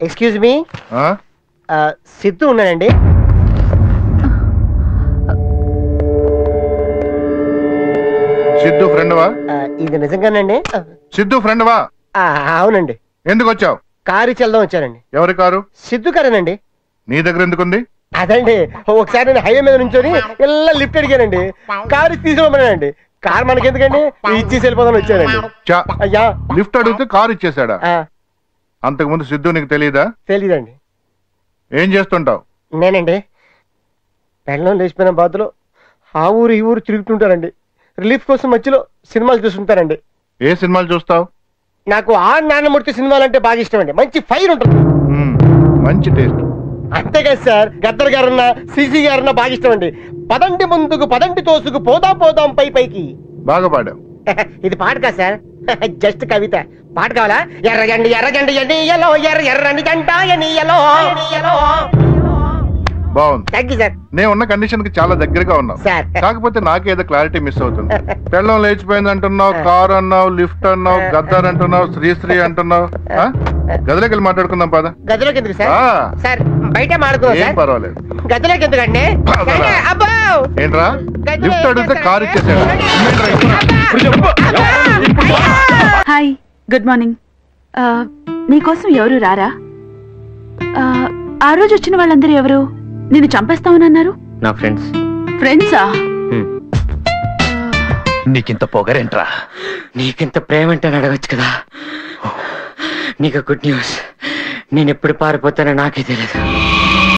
Excuse me, Siddhu ఉన్నాడండి? Siddhu friend వా? ఇది నిజంగానండి? సిద్ధు ఫ్రెండ్ వా? అవునండి. ఎందుకు వచ్చావు? కారు చెల్దాం వచ్చానండి. ఎవరి కారు? సిద్ధు కారేనండి. నీ దగ్గర ఎందుకుంది? అదండి, ఒకసారి నేను హైవే మీద నుంచొని ఇలా లిఫ్ట్ అడిగానండి, కారు తీసుకోమన్నానండి. కారు మనకెందుకండి, ఇచ్చేసి వెళ్ళిపోదాని వచ్చానండి. అయ్యా, లిఫ్ట్ అడిగితే కారు ఇచ్చేసాడా? అంతకుముందు సిద్ధు నీకు తెలీదా? తెలీదండి. ఏం చేస్తుంటావు? నేనండి పెళ్ళం లేచిపోయిన బాధలో ఆ ఊరు ఈ ఊరు తిరుగుతుంటారండి. రిలీఫ్ కోసం మధ్యలో సినిమాలు చూస్తుంటారండి. ఏ సినిమాలు చూస్తావు? నాకు ఆ నాన్నమూర్తి సినిమాలు అంటే బాగా ఇష్టం అండి. మంచి ఫైర్ ఉంటుంది. మంచి టేస్ట్. అంతేకాదు సార్, గద్దర్ గారున్నా సిసి గారున్నా బాగా ఇష్టం అండి. పదండి ముందుకు పదండి తోసుకు పోదాం పోదాం పై పైకి. బాగా పాడావు. ఇది పాట కాదు సార్, జస్ట్ కవిత. పాట కావాలా? ఎర్రగండి ఎర్రగండి ఎన్నియలో ఎర్ర ఎర్రని గంట ఎన్నియలో. బాగుంది. Thank you sir. నేను ఉన్న కండిషన్ కి చాలా దగ్గరగా ఉన్నావు సార్. కాకపోతే నాకేదో క్లారిటీ మిస్ అవుతుంది. పెళ్ళం లేచిపోయింది అంటున్నావు, కారు అన్నావు, లిఫ్ట్ అన్నావు, గద్దర్ అంటున్నావు, శ్రీశ్రీ అంటున్నావు. గదిలోకి వెళ్ళి మాట్లాడుకుందాం పద. గదిలోకి ఎందుకు సార్? సార్ బయట ఏం పర్వాలేదు. గదిలోకి ఎందుకండి? ఏంట్రా లిఫ్ట్ అడిగితే కారు ఇచ్చేసాడు. Hi, good morning. నీకోసం ఎవరు రారా? ఆ రోజు వచ్చిన వాళ్ళందరూ ఎవరు? నిన్ను చంపేస్తామని అన్నారు. నా ఫ్రెండ్స్. ఫ్రెండ్సా? నీకింత పొగరేంట్రా? నీకింత ప్రేమ అంటే అడగచ్చు కదా. నీకు గుడ్ న్యూస్, నేను ఎప్పుడు పారిపోతానో నాకే తెలియదు.